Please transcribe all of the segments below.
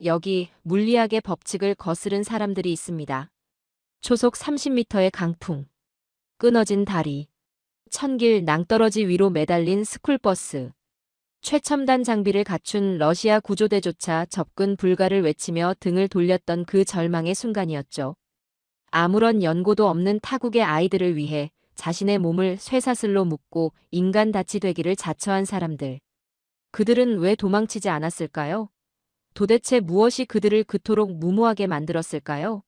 여기 물리학의 법칙을 거스른 사람들이 있습니다. 초속 30m의 강풍, 끊어진 다리, 천길 낭떠러지 위로 매달린 스쿨버스, 최첨단 장비를 갖춘 러시아 구조대조차 접근 불가를 외치며 등을 돌렸던 그 절망의 순간이었죠. 아무런 연고도 없는 타국의 아이들을 위해 자신의 몸을 쇠사슬로 묶고 인간다치 되기를 자처한 사람들. 그들은 왜 도망치지 않았을까요? 도대체 무엇이 그들을 그토록 무모하게 만들었을까요?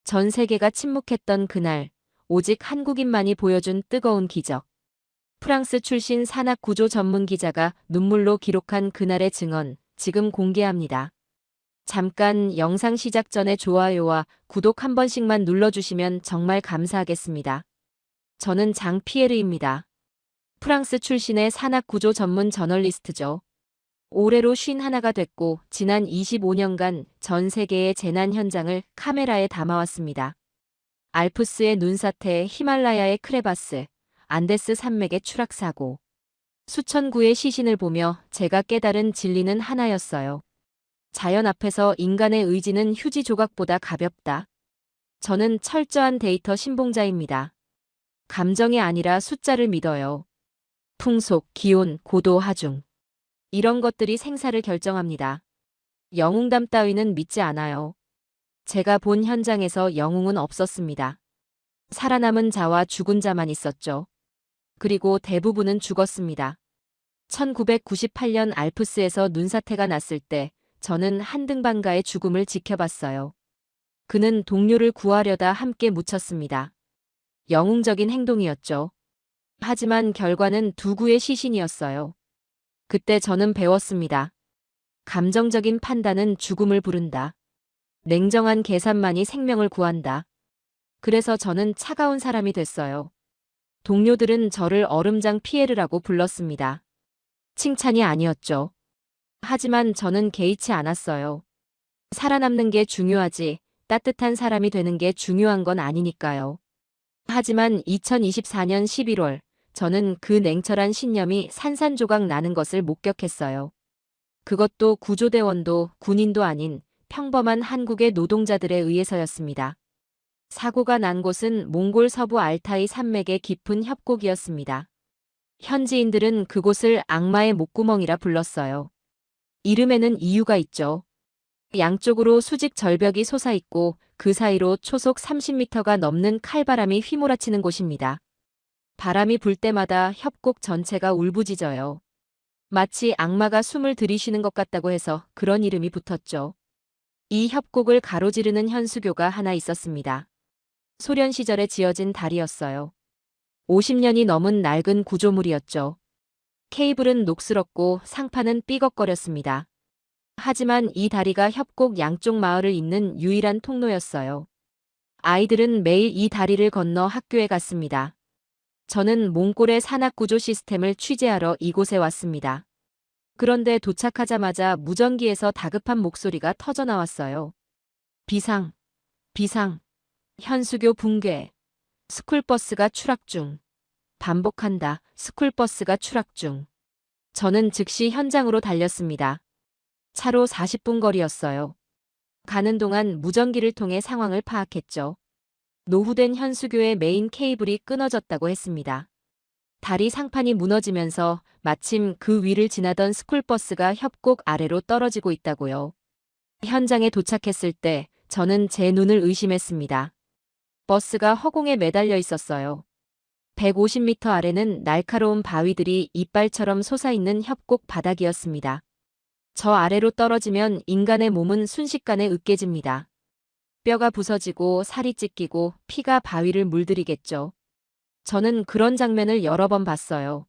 전 세계가 침묵했던 그날, 오직 한국인만이 보여준 뜨거운 기적. 프랑스 출신 산악구조 전문 기자가 눈물로 기록한 그날의 증언, 지금 공개합니다. 잠깐 영상 시작 전에 좋아요와 구독 한 번씩만 눌러주시면 정말 감사하겠습니다. 저는 장 피에르입니다. 프랑스 출신의 산악구조 전문 저널리스트죠. 올해로 51가 됐고 지난 25년간 전 세계의 재난 현장을 카메라에 담아왔습니다. 알프스의 눈사태, 히말라야의 크레바스, 안데스 산맥의 추락사고. 수천 구의 시신을 보며 제가 깨달은 진리는 하나였어요. 자연 앞에서 인간의 의지는 휴지 조각보다 가볍다. 저는 철저한 데이터 신봉자입니다. 감정이 아니라 숫자를 믿어요. 풍속, 기온, 고도, 하중. 이런 것들이 생사를 결정합니다. 영웅담 따위는 믿지 않아요. 제가 본 현장에서 영웅은 없었습니다. 살아남은 자와 죽은 자만 있었죠. 그리고 대부분은 죽었습니다. 1998년 알프스에서 눈사태가 났을 때 저는 한등반가의 죽음을 지켜봤어요. 그는 동료를 구하려다 함께 묻혔습니다. 영웅적인 행동이었죠. 하지만 결과는 두 구의 시신이었어요. 그때 저는 배웠습니다. 감정적인 판단은 죽음을 부른다. 냉정한 계산만이 생명을 구한다. 그래서 저는 차가운 사람이 됐어요. 동료들은 저를 얼음장 피에르라고 불렀습니다. 칭찬이 아니었죠. 하지만 저는 개의치 않았어요. 살아남는 게 중요하지, 따뜻한 사람이 되는 게 중요한 건 아니니까요. 하지만 2024년 11월, 저는 그 냉철한 신념이 산산조각 나는 것을 목격했어요. 그것도 구조대원도 군인도 아닌 평범한 한국의 노동자들에 의해서였습니다. 사고가 난 곳은 몽골 서부 알타이 산맥의 깊은 협곡이었습니다. 현지인들은 그곳을 악마의 목구멍이라 불렀어요. 이름에는 이유가 있죠. 양쪽으로 수직 절벽이 솟아있고 그 사이로 초속 30m가 넘는 칼바람이 휘몰아치는 곳입니다. 바람이 불 때마다 협곡 전체가 울부짖어요. 마치 악마가 숨을 들이쉬는 것 같다고 해서 그런 이름이 붙었죠. 이 협곡을 가로지르는 현수교가 하나 있었습니다. 소련 시절에 지어진 다리였어요. 50년이 넘은 낡은 구조물이었죠. 케이블은 녹슬었고 상판은 삐걱거렸습니다. 하지만 이 다리가 협곡 양쪽 마을을 잇는 유일한 통로였어요. 아이들은 매일 이 다리를 건너 학교에 갔습니다. 저는 몽골의 산악구조 시스템을 취재하러 이곳에 왔습니다. 그런데 도착하자마자 무전기에서 다급한 목소리가 터져나왔어요. 비상, 비상, 현수교 붕괴, 스쿨버스가 추락 중. 반복한다, 스쿨버스가 추락 중. 저는 즉시 현장으로 달렸습니다. 차로 40분 거리였어요. 가는 동안 무전기를 통해 상황을 파악했죠. 노후된 현수교의 메인 케이블이 끊어졌다고 했습니다. 다리 상판이 무너지면서 마침 그 위를 지나던 스쿨버스가 협곡 아래로 떨어지고 있다고요. 현장에 도착했을 때 저는 제 눈을 의심했습니다. 버스가 허공에 매달려 있었어요. 150m 아래는 날카로운 바위들이 이빨처럼 솟아있는 협곡 바닥이었습니다. 저 아래로 떨어지면 인간의 몸은 순식간에 으깨집니다. 뼈가 부서지고 살이 찢기고 피가 바위를 물들이겠죠. 저는 그런 장면을 여러 번 봤어요.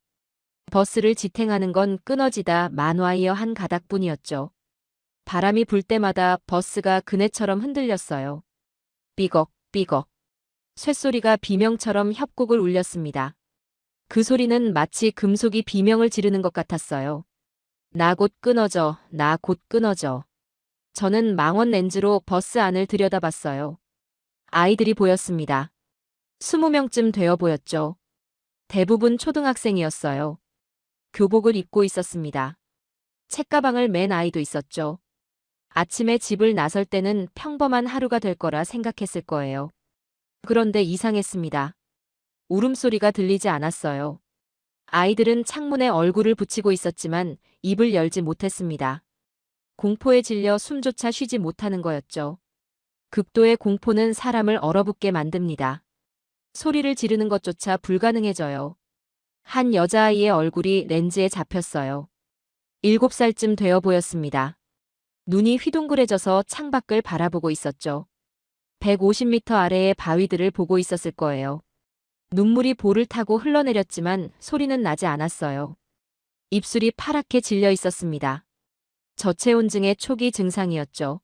버스를 지탱하는 건 끊어지다 만와이어 한 가닥뿐이었죠. 바람이 불 때마다 버스가 그네처럼 흔들렸어요. 삐걱, 삐걱. 쇳소리가 비명처럼 협곡을 울렸습니다. 그 소리는 마치 금속이 비명을 지르는 것 같았어요. 나 곧 끊어져, 나 곧 끊어져. 저는 망원 렌즈로 버스 안을 들여다봤어요. 아이들이 보였습니다. 20명쯤 되어 보였죠. 대부분 초등학생이었어요. 교복을 입고 있었습니다. 책가방을 맨 아이도 있었죠. 아침에 집을 나설 때는 평범한 하루가 될 거라 생각했을 거예요. 그런데 이상했습니다. 울음소리가 들리지 않았어요. 아이들은 창문에 얼굴을 붙이고 있었지만 입을 열지 못했습니다. 공포에 질려 숨조차 쉬지 못하는 거였죠. 극도의 공포는 사람을 얼어붙게 만듭니다. 소리를 지르는 것조차 불가능해져요. 한 여자아이의 얼굴이 렌즈에 잡혔어요. 7살쯤 되어 보였습니다. 눈이 휘둥그레져서 창밖을 바라보고 있었죠. 150m 아래의 바위들을 보고 있었을 거예요. 눈물이 볼을 타고 흘러내렸지만 소리는 나지 않았어요. 입술이 파랗게 질려 있었습니다. 저체온증의 초기 증상이었죠.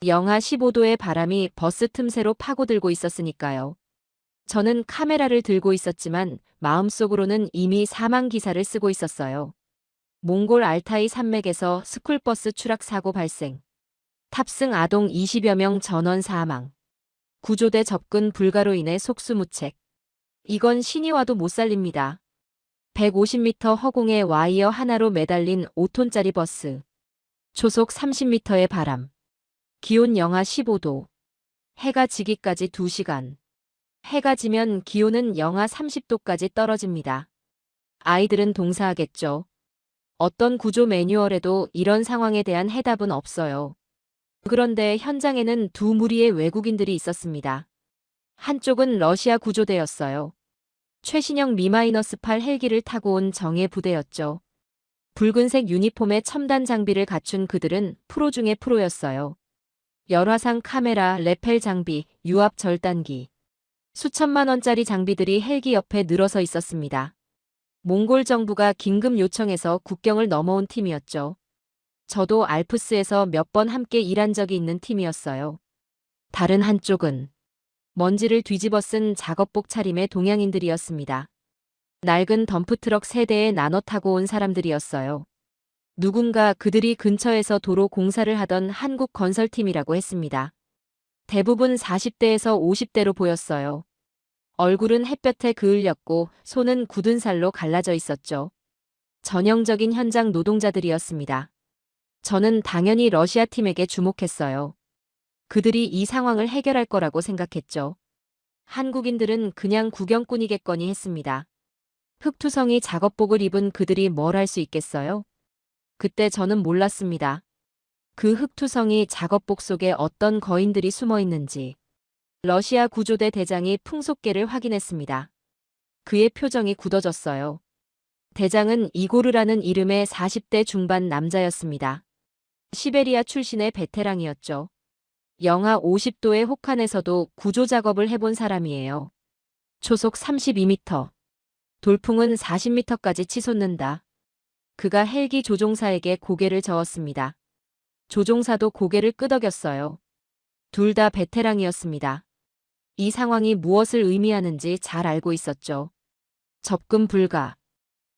영하 15도의 바람이 버스 틈새로 파고들고 있었으니까요. 저는 카메라를 들고 있었지만 마음속으로는 이미 사망 기사를 쓰고 있었어요. 몽골 알타이 산맥에서 스쿨버스 추락 사고 발생. 탑승 아동 20여 명 전원 사망. 구조대 접근 불가로 인해 속수무책. 이건 신이 와도 못 살립니다. 150m 허공에 와이어 하나로 매달린 5톤짜리 버스. 초속 30m의 바람. 기온 영하 15도. 해가 지기까지 2시간. 해가 지면 기온은 영하 30도까지 떨어집니다. 아이들은 동사하겠죠. 어떤 구조 매뉴얼에도 이런 상황에 대한 해답은 없어요. 그런데 현장에는 두 무리의 외국인들이 있었습니다. 한쪽은 러시아 구조대였어요. 최신형 Mi-8 헬기를 타고 온 정예 부대였죠. 붉은색 유니폼에 첨단 장비를 갖춘 그들은 프로 중의 프로였어요. 열화상 카메라, 레펠 장비, 유압 절단기. 수천만 원짜리 장비들이 헬기 옆에 늘어서 있었습니다. 몽골 정부가 긴급 요청해서 국경을 넘어온 팀이었죠. 저도 알프스에서 몇 번 함께 일한 적이 있는 팀이었어요. 다른 한쪽은 먼지를 뒤집어 쓴 작업복 차림의 동양인들이었습니다. 낡은 덤프트럭 세대에 나눠 타고 온 사람들이었어요. 누군가 그들이 근처에서 도로 공사를 하던 한국 건설팀이라고 했습니다. 대부분 40대에서 50대로 보였어요. 얼굴은 햇볕에 그을렸고 손은 굳은 살로 갈라져 있었죠. 전형적인 현장 노동자들이었습니다. 저는 당연히 러시아 팀에게 주목했어요. 그들이 이 상황을 해결할 거라고 생각했죠. 한국인들은 그냥 구경꾼이겠거니 했습니다. 흙투성이 작업복을 입은 그들이 뭘 할 수 있겠어요? 그때 저는 몰랐습니다. 그 흙투성이 작업복 속에 어떤 거인들이 숨어 있는지. 러시아 구조대 대장이 풍속계를 확인했습니다. 그의 표정이 굳어졌어요. 대장은 이고르라는 이름의 40대 중반 남자였습니다. 시베리아 출신의 베테랑이었죠. 영하 50도의 혹한에서도 구조 작업을 해본 사람이에요. 초속 32m. 돌풍은 40m까지 치솟는다. 그가 헬기 조종사에게 고개를 저었습니다. 조종사도 고개를 끄덕였어요. 둘 다 베테랑이었습니다. 이 상황이 무엇을 의미하는지 잘 알고 있었죠. 접근 불가.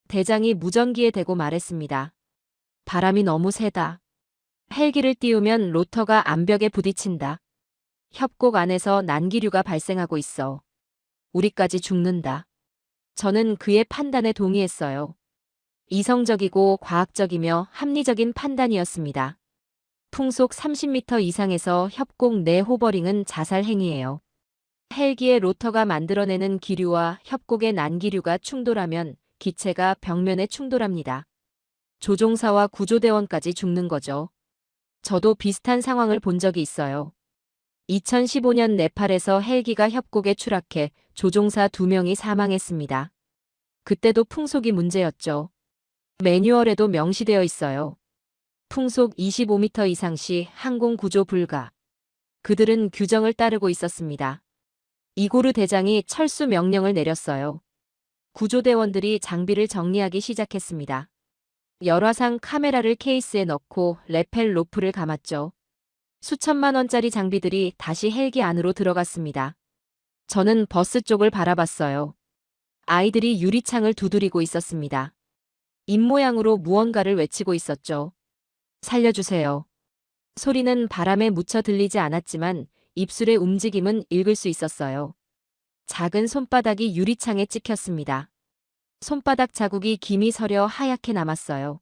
대장이 무전기에 대고 말했습니다. 바람이 너무 세다. 헬기를 띄우면 로터가 암벽에 부딪힌다. 협곡 안에서 난기류가 발생하고 있어. 우리까지 죽는다. 저는 그의 판단에 동의했어요. 이성적이고 과학적이며 합리적인 판단이었습니다. 풍속 30m 이상에서 협곡 내 호버링은 자살 행위예요. 헬기의 로터가 만들어내는 기류와 협곡의 난기류가 충돌하면 기체가 벽면에 충돌합니다. 조종사와 구조대원까지 죽는 거죠. 저도 비슷한 상황을 본 적이 있어요. 2015년 네팔에서 헬기가 협곡에 추락해 조종사 2명이 사망했습니다. 그때도 풍속이 문제였죠. 매뉴얼에도 명시되어 있어요. 풍속 25m 이상 시 항공 구조 불가. 그들은 규정을 따르고 있었습니다. 이고르 대장이 철수 명령을 내렸어요. 구조대원들이 장비를 정리하기 시작했습니다. 열화상 카메라를 케이스에 넣고 레펠 로프를 감았죠. 수천만 원짜리 장비들이 다시 헬기 안으로 들어갔습니다. 저는 버스 쪽을 바라봤어요. 아이들이 유리창을 두드리고 있었습니다. 입모양으로 무언가를 외치고 있었죠. 살려주세요. 소리는 바람에 묻혀 들리지 않았지만 입술의 움직임은 읽을 수 있었어요. 작은 손바닥이 유리창에 찍혔습니다. 손바닥 자국이 김이 서려 하얗게 남았어요.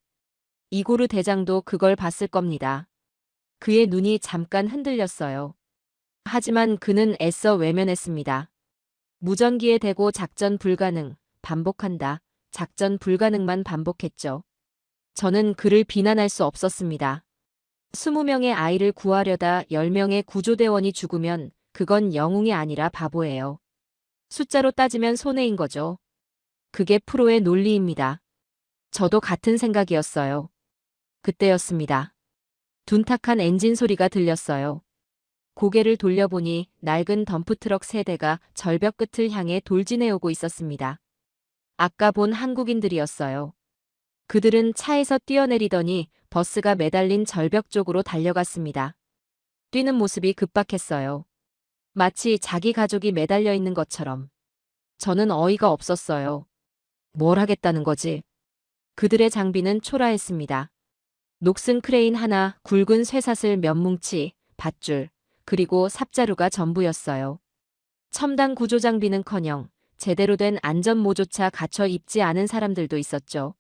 이고르 대장도 그걸 봤을 겁니다. 그의 눈이 잠깐 흔들렸어요. 하지만 그는 애써 외면했습니다. 무전기에 대고 작전 불가능, 반복한다. 작전 불가능만 반복했죠. 저는 그를 비난할 수 없었습니다. 20명의 아이를 구하려다 10명의 구조대원이 죽으면 그건 영웅이 아니라 바보예요. 숫자로 따지면 손해인 거죠. 그게 프로의 논리입니다. 저도 같은 생각이었어요. 그때였습니다. 둔탁한 엔진 소리가 들렸어요. 고개를 돌려보니 낡은 덤프트럭 3대가 절벽 끝을 향해 돌진해오고 있었습니다. 아까 본 한국인들이었어요. 그들은 차에서 뛰어내리더니 버스가 매달린 절벽 쪽으로 달려갔습니다. 뛰는 모습이 급박했어요. 마치 자기 가족이 매달려 있는 것처럼. 저는 어이가 없었어요. 뭘 하겠다는 거지? 그들의 장비는 초라했습니다. 녹슨 크레인 하나, 굵은 쇠사슬 몇 뭉치, 밧줄, 그리고 삽자루가 전부였어요. 첨단 구조 장비는커녕 제대로 된 안전모조차 갖춰 입지 않은 사람들도 있었죠.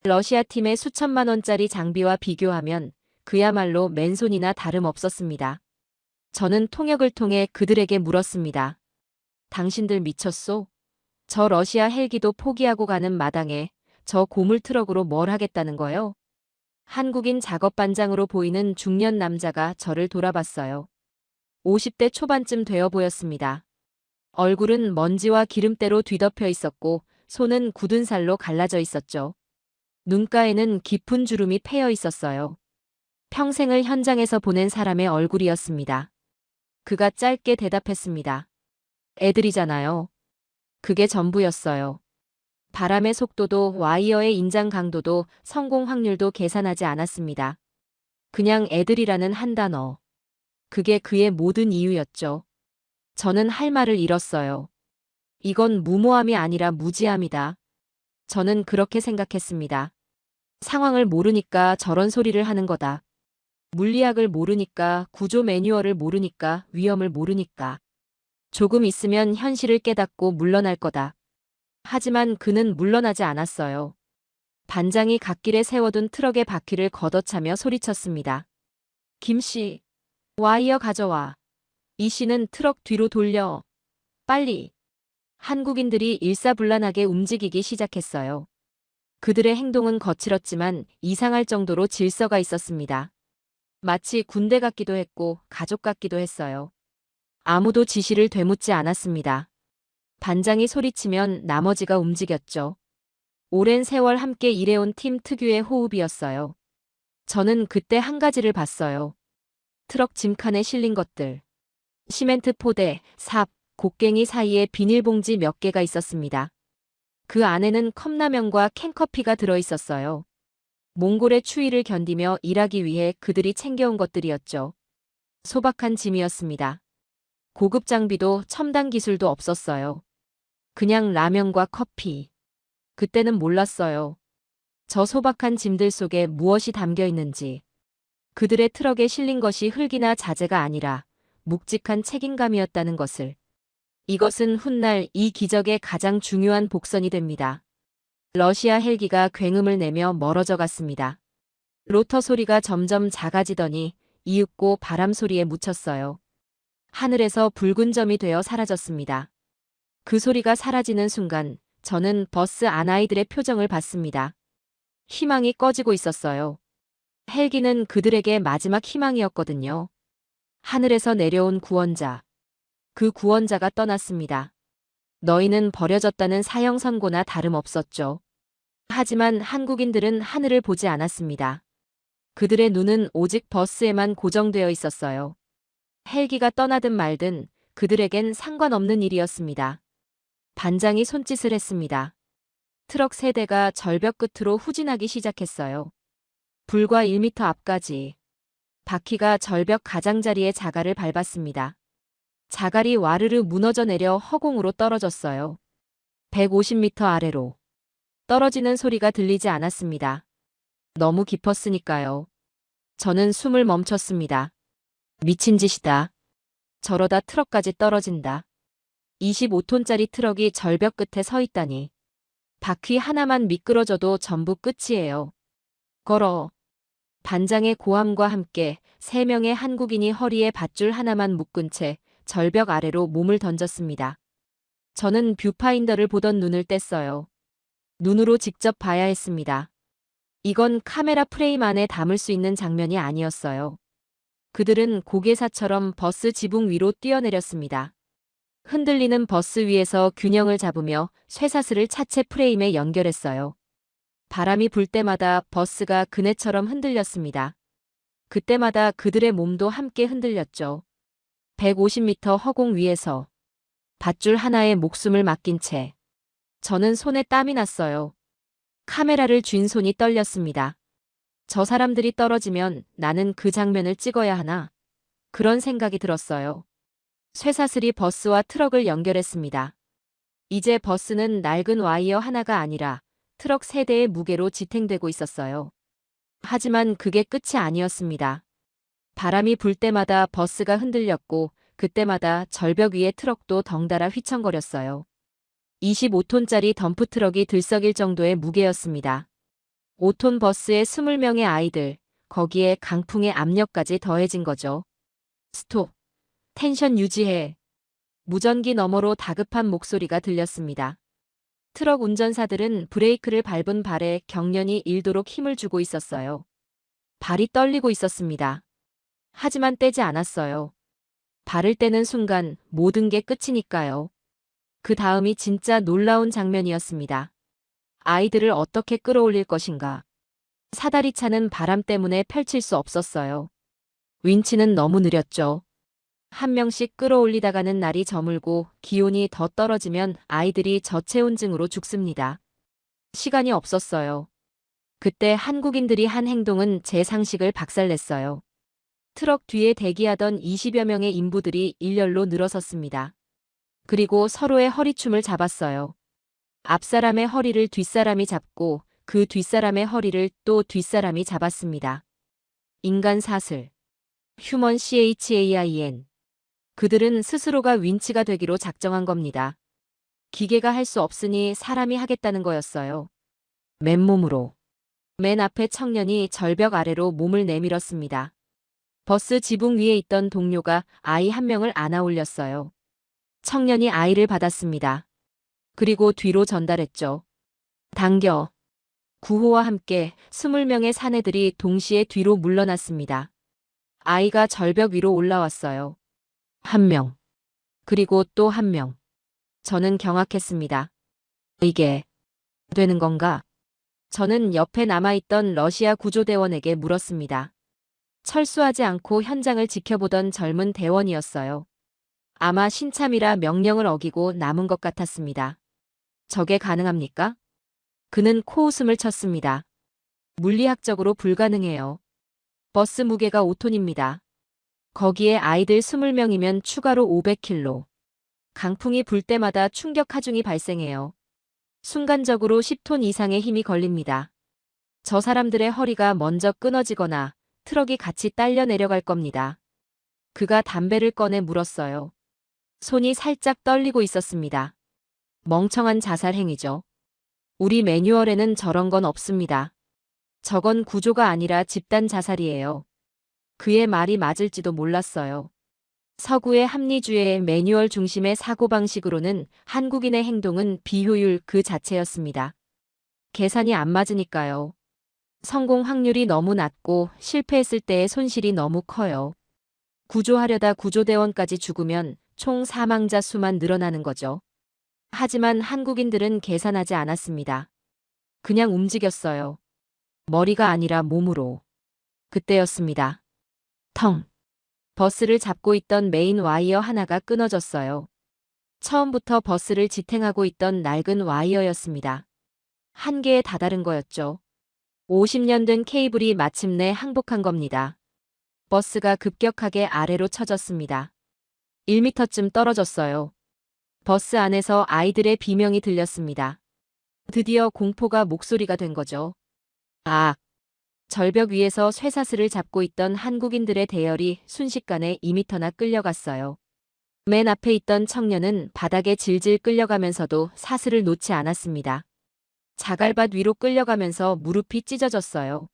러시아 팀의 수천만 원짜리 장비와 비교하면 그야말로 맨손이나 다름없었습니다. 저는 통역을 통해 그들에게 물었습니다. 당신들 미쳤소? 저 러시아 헬기도 포기하고 가는 마당에 저 고물 트럭으로 뭘 하겠다는 거요? 한국인 작업반장으로 보이는 중년 남자가 저를 돌아봤어요. 50대 초반쯤 되어 보였습니다. 얼굴은 먼지와 기름때로 뒤덮여 있었고 손은 굳은 살로 갈라져 있었죠. 눈가에는 깊은 주름이 패여 있었어요. 평생을 현장에서 보낸 사람의 얼굴이었습니다. 그가 짧게 대답했습니다. 애들이잖아요. 그게 전부였어요. 바람의 속도도 와이어의 인장 강도도 성공 확률도 계산하지 않았습니다. 그냥 애들이라는 한 단어. 그게 그의 모든 이유였죠. 저는 할 말을 잃었어요. 이건 무모함이 아니라 무지함이다. 저는 그렇게 생각했습니다. 상황을 모르니까 저런 소리를 하는 거다. 물리학을 모르니까, 구조 매뉴얼을 모르니까, 위험을 모르니까. 조금 있으면 현실을 깨닫고 물러날 거다. 하지만 그는 물러나지 않았어요. 반장이 갓길에 세워둔 트럭의 바퀴를 걷어차며 소리쳤습니다. 김씨, 와이어 가져와. 이 씨는 트럭 뒤로 돌려. 빨리. 한국인들이 일사불란하게 움직이기 시작했어요. 그들의 행동은 거칠었지만 이상할 정도로 질서가 있었습니다. 마치 군대 같기도 했고 가족 같기도 했어요. 아무도 지시를 되묻지 않았습니다. 반장이 소리치면 나머지가 움직였죠. 오랜 세월 함께 일해온 팀 특유의 호흡이었어요. 저는 그때 한 가지를 봤어요. 트럭 짐칸에 실린 것들. 시멘트 포대, 삽, 곡괭이 사이에 비닐봉지 몇 개가 있었습니다. 그 안에는 컵라면과 캔커피가 들어있었어요. 몽골의 추위를 견디며 일하기 위해 그들이 챙겨온 것들이었죠. 소박한 짐이었습니다. 고급 장비도 첨단 기술도 없었어요. 그냥 라면과 커피. 그때는 몰랐어요. 저 소박한 짐들 속에 무엇이 담겨 있는지. 그들의 트럭에 실린 것이 흙이나 자재가 아니라 묵직한 책임감이었다는 것을. 이것은 훗날 이 기적의 가장 중요한 복선이 됩니다. 러시아 헬기가 굉음을 내며 멀어져 갔습니다. 로터 소리가 점점 작아지더니 이윽고 바람 소리에 묻혔어요. 하늘에서 붉은 점이 되어 사라졌습니다. 그 소리가 사라지는 순간 저는 버스 안 아이들의 표정을 봤습니다. 희망이 꺼지고 있었어요. 헬기는 그들에게 마지막 희망이었거든요. 하늘에서 내려온 구원자. 그 구원자가 떠났습니다. 너희는 버려졌다는 사형 선고나 다름없었죠. 하지만 한국인들은 하늘을 보지 않았습니다. 그들의 눈은 오직 버스에만 고정되어 있었어요. 헬기가 떠나든 말든 그들에겐 상관없는 일이었습니다. 반장이 손짓을 했습니다. 트럭 3대가 절벽 끝으로 후진하기 시작했어요. 불과 1m 앞까지. 바퀴가 절벽 가장자리의 자갈을 밟았습니다. 자갈이 와르르 무너져 내려 허공으로 떨어졌어요. 150m 아래로. 떨어지는 소리가 들리지 않았습니다. 너무 깊었으니까요. 저는 숨을 멈췄습니다. 미친 짓이다. 저러다 트럭까지 떨어진다. 25톤짜리 트럭이 절벽 끝에 서 있다니. 바퀴 하나만 미끄러져도 전부 끝이에요. 걸어. 반장의 고함과 함께 3명의 한국인이 허리에 밧줄 하나만 묶은 채 절벽 아래로 몸을 던졌습니다. 저는 뷰파인더를 보던 눈을 뗐어요. 눈으로 직접 봐야 했습니다. 이건 카메라 프레임 안에 담을 수 있는 장면이 아니었어요. 그들은 고개사처럼 버스 지붕 위로 뛰어내렸습니다. 흔들리는 버스 위에서 균형을 잡으며 쇠사슬을 차체 프레임에 연결했어요. 바람이 불 때마다 버스가 그네처럼 흔들렸습니다. 그때마다 그들의 몸도 함께 흔들렸죠. 150m 허공 위에서 밧줄 하나에 목숨을 맡긴 채 저는 손에 땀이 났어요. 카메라를 쥔 손이 떨렸습니다. 저 사람들이 떨어지면 나는 그 장면을 찍어야 하나? 그런 생각이 들었어요. 쇠사슬이 버스와 트럭을 연결했습니다. 이제 버스는 낡은 와이어 하나가 아니라 트럭 3대의 무게로 지탱되고 있었어요. 하지만 그게 끝이 아니었습니다. 바람이 불 때마다 버스가 흔들렸고 그때마다 절벽 위의 트럭도 덩달아 휘청거렸어요. 25톤짜리 덤프트럭이 들썩일 정도의 무게였습니다. 5톤 버스에 20명의 아이들, 거기에 강풍의 압력까지 더해진 거죠. 스톱. 텐션 유지해. 무전기 너머로 다급한 목소리가 들렸습니다. 트럭 운전사들은 브레이크를 밟은 발에 경련이 일도록 힘을 주고 있었어요. 발이 떨리고 있었습니다. 하지만 떼지 않았어요. 발을 떼는 순간 모든 게 끝이니까요. 그 다음이 진짜 놀라운 장면이었습니다. 아이들을 어떻게 끌어올릴 것인가. 사다리 차는 바람 때문에 펼칠 수 없었어요. 윈치는 너무 느렸죠. 한 명씩 끌어올리다가는 날이 저물고 기온이 더 떨어지면 아이들이 저체온증으로 죽습니다. 시간이 없었어요. 그때 한국인들이 한 행동은 제 상식을 박살냈어요. 트럭 뒤에 대기하던 20여 명의 인부들이 일렬로 늘어섰습니다. 그리고 서로의 허리춤을 잡았어요. 앞사람의 허리를 뒷사람이 잡고 그 뒷사람의 허리를 또 뒷사람이 잡았습니다. 인간 사슬. 휴먼 CHAIN. 그들은 스스로가 윈치가 되기로 작정한 겁니다. 기계가 할 수 없으니 사람이 하겠다는 거였어요. 맨몸으로. 맨 앞에 청년이 절벽 아래로 몸을 내밀었습니다. 버스 지붕 위에 있던 동료가 아이 한 명을 안아 올렸어요. 청년이 아이를 받았습니다. 그리고 뒤로 전달했죠. 당겨. 구호와 함께 20명의 사내들이 동시에 뒤로 물러났습니다. 아이가 절벽 위로 올라왔어요. 한 명. 그리고 또 한 명. 저는 경악했습니다. 이게 되는 건가? 저는 옆에 남아있던 러시아 구조대원에게 물었습니다. 철수하지 않고 현장을 지켜보던 젊은 대원이었어요. 아마 신참이라 명령을 어기고 남은 것 같았습니다. 저게 가능합니까? 그는 코웃음을 쳤습니다. 물리학적으로 불가능해요. 버스 무게가 5톤입니다. 거기에 아이들 20명이면 추가로 500kg. 강풍이 불 때마다 충격 하중이 발생해요. 순간적으로 10톤 이상의 힘이 걸립니다. 저 사람들의 허리가 먼저 끊어지거나 트럭이 같이 딸려 내려갈 겁니다. 그가 담배를 꺼내 물었어요. 손이 살짝 떨리고 있었습니다. 멍청한 자살 행위죠. 우리 매뉴얼에는 저런 건 없습니다. 저건 구조가 아니라 집단 자살이에요. 그의 말이 맞을지도 몰랐어요. 서구의 합리주의의 매뉴얼 중심의 사고방식으로는 한국인의 행동은 비효율 그 자체였습니다. 계산이 안 맞으니까요. 성공 확률이 너무 낮고 실패했을 때의 손실이 너무 커요. 구조하려다 구조대원까지 죽으면 총 사망자 수만 늘어나는 거죠. 하지만 한국인들은 계산하지 않았습니다. 그냥 움직였어요. 머리가 아니라 몸으로. 그때였습니다. 텅. 버스를 잡고 있던 메인 와이어 하나가 끊어졌어요. 처음부터 버스를 지탱하고 있던 낡은 와이어였습니다. 한계에 다다른 거였죠. 50년 된 케이블이 마침내 항복한 겁니다. 버스가 급격하게 아래로 처졌습니다. 1m쯤 떨어졌어요. 버스 안에서 아이들의 비명이 들렸습니다. 드디어 공포가 목소리가 된 거죠. 아! 절벽 위에서 쇠사슬을 잡고 있던 한국인들의 대열이 순식간에 2m나 끌려갔어요. 맨 앞에 있던 청년은 바닥에 질질 끌려가면서도 사슬을 놓지 않았습니다. 자갈밭 위로 끌려가면서 무릎이 찢어졌어요.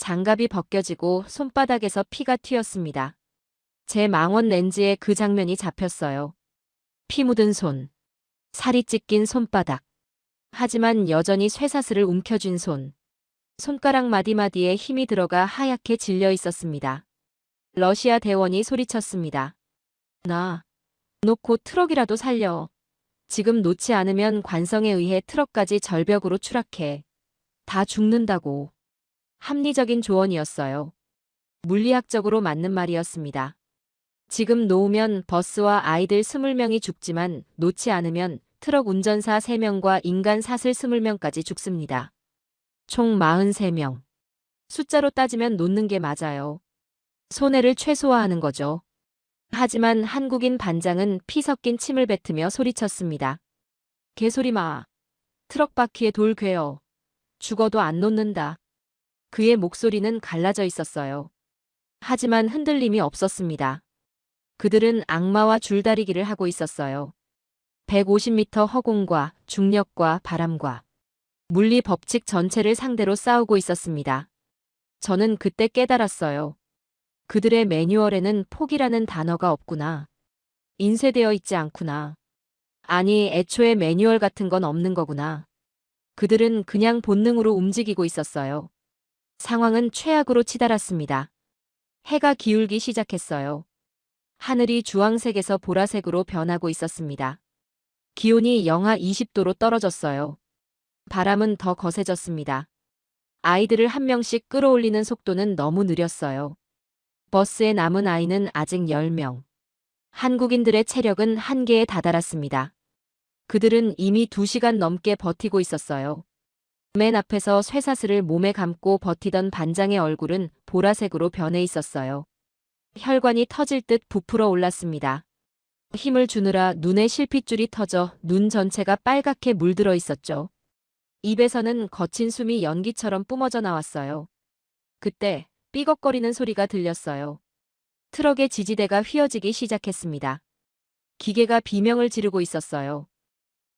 장갑이 벗겨지고 손바닥에서 피가 튀었습니다. 제 망원 렌즈에 그 장면이 잡혔어요. 피 묻은 손, 살이 찢긴 손바닥. 하지만 여전히 쇠사슬을 움켜쥔 손. 손가락 마디마디에 힘이 들어가 하얗게 질려 있었습니다. 러시아 대원이 소리쳤습니다. 나 놓고 트럭이라도 살려. 지금 놓지 않으면 관성에 의해 트럭까지 절벽으로 추락해. 다 죽는다고. 합리적인 조언이었어요. 물리학적으로 맞는 말이었습니다. 지금 놓으면 버스와 아이들 20명이 죽지만 놓지 않으면 트럭 운전사 3명과 인간 사슬 20명까지 죽습니다. 총 43명. 숫자로 따지면 놓는 게 맞아요. 손해를 최소화하는 거죠. 하지만 한국인 반장은 피 섞인 침을 뱉으며 소리쳤습니다. 개소리 마. 트럭 바퀴에 돌 괴어. 죽어도 안 놓는다. 그의 목소리는 갈라져 있었어요. 하지만 흔들림이 없었습니다. 그들은 악마와 줄다리기를 하고 있었어요. 150m 허공과 중력과 바람과 물리 법칙 전체를 상대로 싸우고 있었습니다. 저는 그때 깨달았어요. 그들의 매뉴얼에는 포기라는 단어가 없구나. 인쇄되어 있지 않구나. 아니, 애초에 매뉴얼 같은 건 없는 거구나. 그들은 그냥 본능으로 움직이고 있었어요. 상황은 최악으로 치달았습니다. 해가 기울기 시작했어요. 하늘이 주황색에서 보라색으로 변하고 있었습니다. 기온이 영하 20도로 떨어졌어요. 바람은 더 거세졌습니다. 아이들을 한 명씩 끌어올리는 속도는 너무 느렸어요. 버스에 남은 아이는 아직 10명. 한국인들의 체력은 한계에 다다랐습니다. 그들은 이미 2시간 넘게 버티고 있었어요. 맨 앞에서 쇠사슬을 몸에 감고 버티던 반장의 얼굴은 보라색으로 변해 있었어요. 혈관이 터질 듯 부풀어 올랐습니다. 힘을 주느라 눈에 실핏줄이 터져 눈 전체가 빨갛게 물들어 있었죠. 입에서는 거친 숨이 연기처럼 뿜어져 나왔어요. 그때 삐걱거리는 소리가 들렸어요. 트럭의 지지대가 휘어지기 시작했습니다. 기계가 비명을 지르고 있었어요.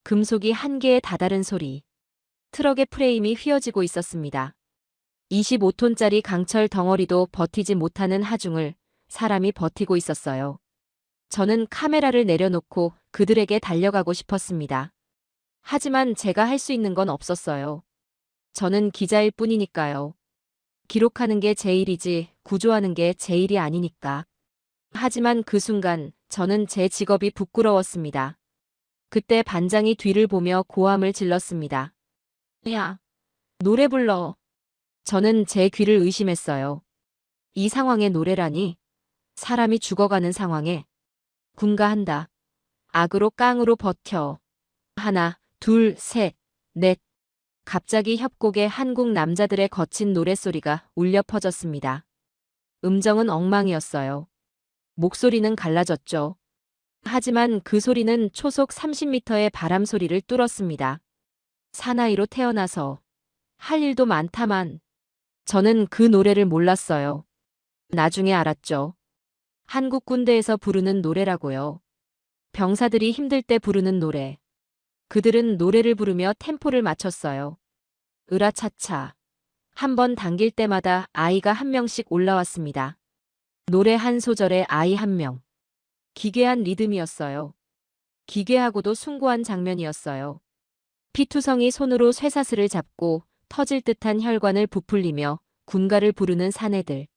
금속이 한계에 다다른 소리. 트럭의 프레임이 휘어지고 있었습니다. 25톤짜리 강철 덩어리도 버티지 못하는 하중을 사람이 버티고 있었어요. 저는 카메라를 내려놓고 그들에게 달려가고 싶었습니다. 하지만 제가 할 수 있는 건 없었어요. 저는 기자일 뿐이니까요. 기록하는 게 제 일이지 구조하는 게 제 일이 아니니까. 하지만 그 순간 저는 제 직업이 부끄러웠습니다. 그때 반장이 뒤를 보며 고함을 질렀습니다. 야, 노래 불러. 저는 제 귀를 의심했어요. 이 상황에 노래라니? 사람이 죽어가는 상황에 군가한다. 악으로 깡으로 버텨. 하나, 둘, 셋, 넷. 갑자기 협곡에 한국 남자들의 거친 노랫소리가 울려 퍼졌습니다. 음정은 엉망이었어요. 목소리는 갈라졌죠. 하지만 그 소리는 초속 30m의 바람 소리를 뚫었습니다. 사나이로 태어나서 할 일도 많다만 저는 그 노래를 몰랐어요. 나중에 알았죠. 한국 군대에서 부르는 노래라고요. 병사들이 힘들 때 부르는 노래. 그들은 노래를 부르며 템포를 맞췄어요. 으라차차. 한 번 당길 때마다 아이가 한 명씩 올라왔습니다. 노래 한 소절에 아이 한 명. 기괴한 리듬이었어요. 기괴하고도 숭고한 장면이었어요. 피투성이 손으로 쇠사슬을 잡고 터질 듯한 혈관을 부풀리며 군가를 부르는 사내들.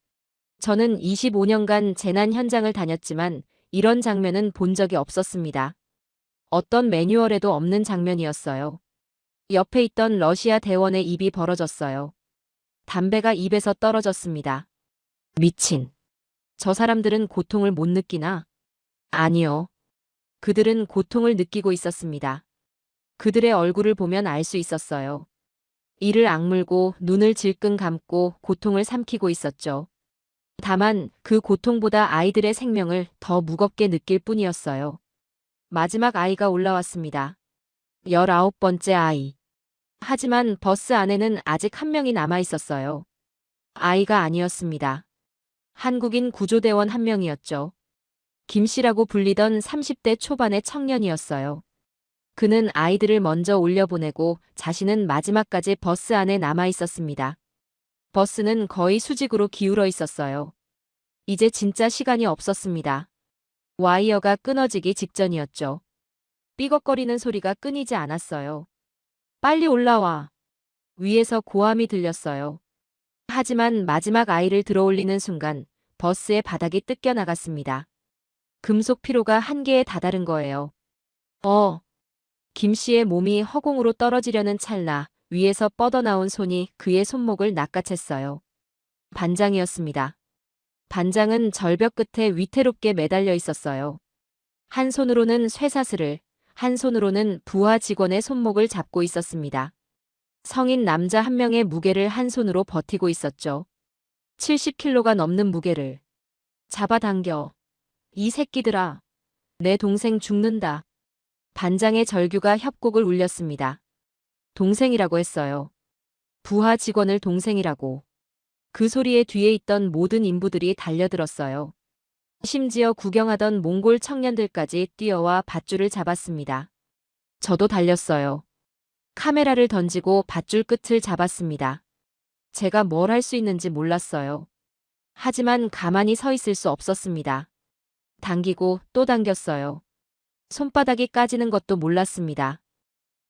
저는 25년간 재난 현장을 다녔지만 이런 장면은 본 적이 없었습니다. 어떤 매뉴얼에도 없는 장면이었어요. 옆에 있던 러시아 대원의 입이 벌어졌어요. 담배가 입에서 떨어졌습니다. 미친. 저 사람들은 고통을 못 느끼나? 아니요. 그들은 고통을 느끼고 있었습니다. 그들의 얼굴을 보면 알 수 있었어요. 이를 악물고 눈을 질끈 감고 고통을 삼키고 있었죠. 다만 그 고통보다 아이들의 생명을 더 무겁게 느낄 뿐이었어요. 마지막 아이가 올라왔습니다. 19번째 아이. 하지만 버스 안에는 아직 한 명이 남아 있었어요. 아이가 아니었습니다. 한국인 구조대원 한 명이었죠. 김 씨라고 불리던 30대 초반의 청년이었어요. 그는 아이들을 먼저 올려보내고 자신은 마지막까지 버스 안에 남아 있었습니다. 버스는 거의 수직으로 기울어 있었어요. 이제 진짜 시간이 없었습니다. 와이어가 끊어지기 직전이었죠. 삐걱거리는 소리가 끊이지 않았어요. 빨리 올라와. 위에서 고함이 들렸어요. 하지만 마지막 아이를 들어올리는 순간 버스의 바닥이 뜯겨 나갔습니다. 금속 피로가 한계에 다다른 거예요. 김 씨의 몸이 허공으로 떨어지려는 찰나 위에서 뻗어나온 손이 그의 손목을 낚아챘어요. 반장이었습니다. 반장은 절벽 끝에 위태롭게 매달려 있었어요. 한 손으로는 쇠사슬을, 한 손으로는 부하 직원의 손목을 잡고 있었습니다. 성인 남자 한 명의 무게를 한 손으로 버티고 있었죠. 70kg가 넘는 무게를. 잡아당겨. 이 새끼들아. 내 동생 죽는다. 반장의 절규가 협곡을 울렸습니다. 동생이라고 했어요. 부하 직원을 동생이라고. 그 소리에 뒤에 있던 모든 인부들이 달려들었어요. 심지어 구경하던 몽골 청년들까지 뛰어와 밧줄을 잡았습니다. 저도 달렸어요. 카메라를 던지고 밧줄 끝을 잡았습니다. 제가 뭘 할 수 있는지 몰랐어요. 하지만 가만히 서 있을 수 없었습니다. 당기고 또 당겼어요. 손바닥이 까지는 것도 몰랐습니다.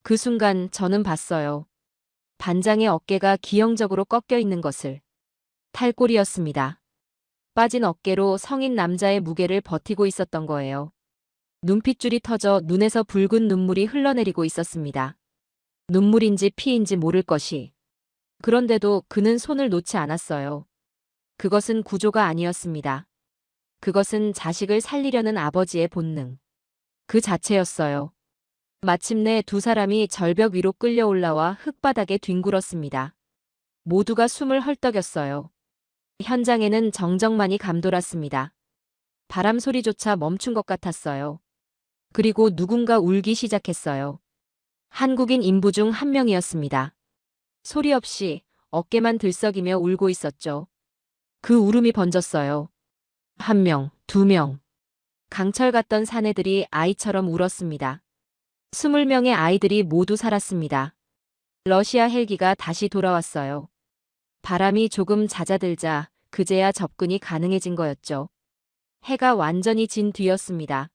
그 순간 저는 봤어요. 반장의 어깨가 기형적으로 꺾여 있는 것을. 탈골이었습니다. 빠진 어깨로 성인 남자의 무게를 버티고 있었던 거예요. 눈핏줄이 터져 눈에서 붉은 눈물이 흘러내리고 있었습니다. 눈물인지 피인지 모를 것이. 그런데도 그는 손을 놓지 않았어요. 그것은 구조가 아니었습니다. 그것은 자식을 살리려는 아버지의 본능. 그 자체였어요. 마침내 두 사람이 절벽 위로 끌려 올라와 흙바닥에 뒹굴었습니다. 모두가 숨을 헐떡였어요. 현장에는 정적만이 감돌았습니다. 바람 소리조차 멈춘 것 같았어요. 그리고 누군가 울기 시작했어요. 한국인 인부 중 한 명이었습니다. 소리 없이 어깨만 들썩이며 울고 있었죠. 그 울음이 번졌어요. 한 명, 두 명. 강철 같던 사내들이 아이처럼 울었습니다. 20명의 아이들이 모두 살았습니다. 러시아 헬기가 다시 돌아왔어요. 바람이 조금 잦아들자 그제야 접근이 가능해진 거였죠. 해가 완전히 진 뒤였습니다.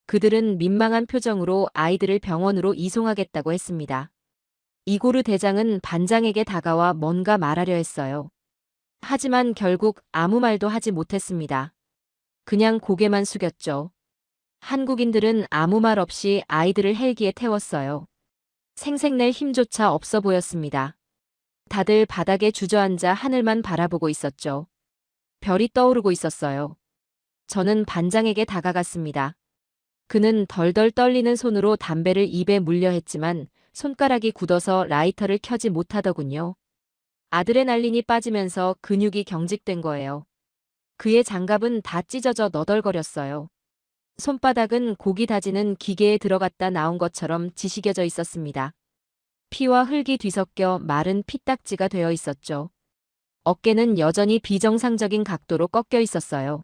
그들은 민망한 표정으로 아이들을 병원으로 이송하겠다고 했습니다. 이고르 대장은 반장에게 다가와 뭔가 말하려 했어요. 하지만 결국 아무 말도 하지 못했습니다. 그냥 고개만 숙였죠. 한국인들은 아무 말 없이 아이들을 헬기에 태웠어요. 생색낼 힘조차 없어 보였습니다. 다들 바닥에 주저앉아 하늘만 바라보고 있었죠. 별이 떠오르고 있었어요. 저는 반장에게 다가갔습니다. 그는 덜덜 떨리는 손으로 담배를 입에 물려 했지만 손가락이 굳어서 라이터를 켜지 못하더군요. 아드레날린이 빠지면서 근육이 경직된 거예요. 그의 장갑은 다 찢어져 너덜거렸어요. 손바닥은 고기 다지는 기계에 들어갔다 나온 것처럼 지시겨져 있었습니다. 피와 흙이 뒤섞여 마른 피딱지가 되어 있었죠. 어깨는 여전히 비정상적인 각도로 꺾여 있었어요.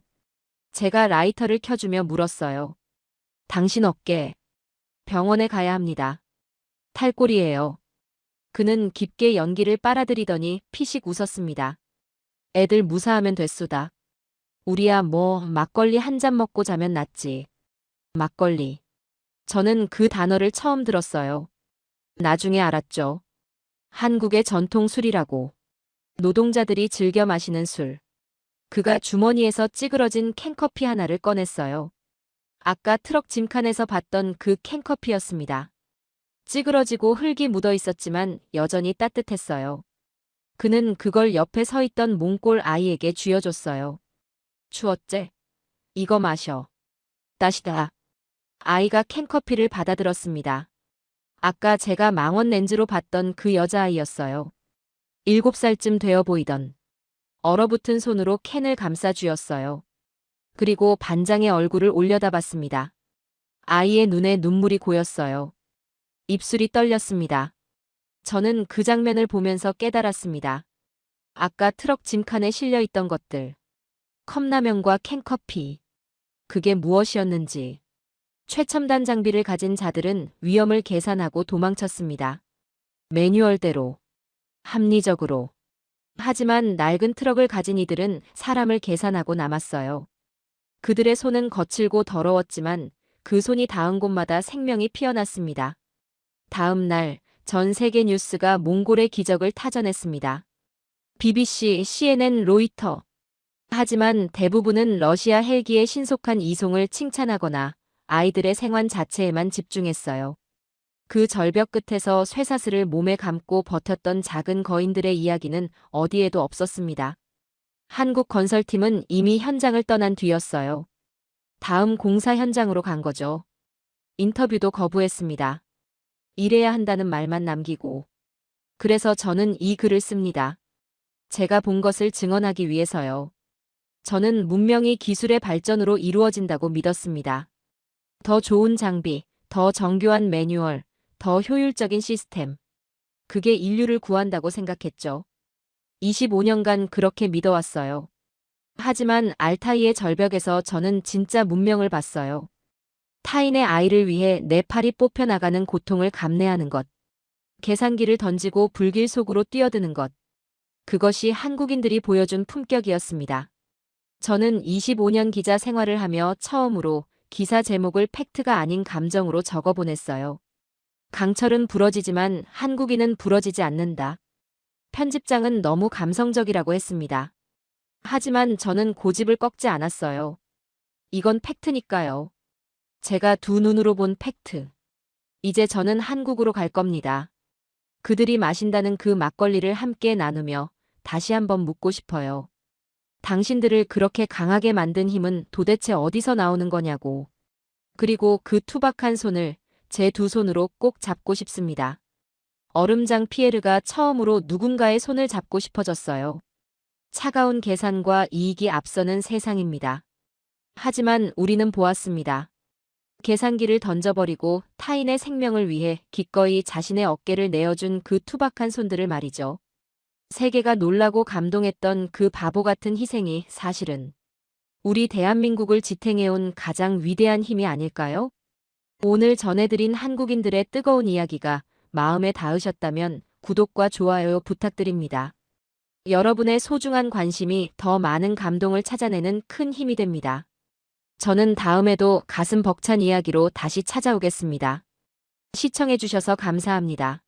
제가 라이터를 켜주며 물었어요. 당신 어깨. 병원에 가야 합니다. 탈골이에요. 그는 깊게 연기를 빨아들이더니 피식 웃었습니다. 애들 무사하면 됐수다. 우리야 뭐 막걸리 한 잔 먹고 자면 낫지. 막걸리. 저는 그 단어를 처음 들었어요. 나중에 알았죠. 한국의 전통 술이라고. 노동자들이 즐겨 마시는 술. 그가 주머니에서 찌그러진 캔커피 하나를 꺼냈어요. 아까 트럭 짐칸에서 봤던 그 캔커피였습니다. 찌그러지고 흙이 묻어 있었지만 여전히 따뜻했어요. 그는 그걸 옆에 서 있던 몽골 아이에게 쥐어줬어요. 추웠제? 이거 마셔. 따시다. 아이가 캔커피를 받아들었습니다. 아까 제가 망원 렌즈로 봤던 그 여자아이였어요. 7살쯤 되어 보이던. 얼어붙은 손으로 캔을 감싸 쥐었어요. 그리고 반장의 얼굴을 올려다봤습니다. 아이의 눈에 눈물이 고였어요. 입술이 떨렸습니다. 저는 그 장면을 보면서 깨달았습니다. 아까 트럭 짐칸에 실려 있던 것들. 컵라면과 캔커피. 그게 무엇이었는지. 최첨단 장비를 가진 자들은 위험을 계산하고 도망쳤습니다. 매뉴얼대로. 합리적으로. 하지만 낡은 트럭을 가진 이들은 사람을 계산하고 남았어요. 그들의 손은 거칠고 더러웠지만 그 손이 닿은 곳마다 생명이 피어났습니다. 다음 날 전 세계 뉴스가 몽골의 기적을 타전했습니다. BBC, CNN, 로이터. 하지만 대부분은 러시아 헬기의 신속한 이송을 칭찬하거나 아이들의 생還자체에만 집중했어요. 그 절벽 끝에서 쇠사슬을 몸에 감고 버텼던 작은 거인들의 이야기는 어디에도 없었습니다. 한국 건설팀은 이미 현장을 떠난 뒤였어요. 다음 공사 현장으로 간 거죠. 인터뷰도 거부했습니다. 일해야 한다는 말만 남기고. 그래서 저는 이 글을 씁니다. 제가 본 것을 증언하기 위해서요. 저는 문명이 기술의 발전으로 이루어진다고 믿었습니다. 더 좋은 장비, 더 정교한 매뉴얼, 더 효율적인 시스템. 그게 인류를 구한다고 생각했죠. 25년간 그렇게 믿어왔어요. 하지만 알타이의 절벽에서 저는 진짜 문명을 봤어요. 타인의 아이를 위해 내 팔이 뽑혀나가는 고통을 감내하는 것. 계산기를 던지고 불길 속으로 뛰어드는 것. 그것이 한국인들이 보여준 품격이었습니다. 저는 25년 기자 생활을 하며 처음으로 기사 제목을 팩트가 아닌 감정으로 적어보냈어요. 강철은 부러지지만 한국인은 부러지지 않는다. 편집장은 너무 감성적이라고 했습니다. 하지만 저는 고집을 꺾지 않았어요. 이건 팩트니까요. 제가 두 눈으로 본 팩트. 이제 저는 한국으로 갈 겁니다. 그들이 마신다는 그 막걸리를 함께 나누며 다시 한번 묻고 싶어요. 당신들을 그렇게 강하게 만든 힘은 도대체 어디서 나오는 거냐고. 그리고 그 투박한 손을 제 두 손으로 꼭 잡고 싶습니다. 얼음장 피에르가 처음으로 누군가의 손을 잡고 싶어졌어요. 차가운 계산과 이익이 앞서는 세상입니다. 하지만 우리는 보았습니다. 계산기를 던져버리고 타인의 생명을 위해 기꺼이 자신의 어깨를 내어준 그 투박한 손들을 말이죠. 세계가 놀라고 감동했던 그 바보 같은 희생이 사실은 우리 대한민국을 지탱해온 가장 위대한 힘이 아닐까요? 오늘 전해드린 한국인들의 뜨거운 이야기가 마음에 닿으셨다면 구독과 좋아요 부탁드립니다. 여러분의 소중한 관심이 더 많은 감동을 찾아내는 큰 힘이 됩니다. 저는 다음에도 가슴 벅찬 이야기로 다시 찾아오겠습니다. 시청해주셔서 감사합니다.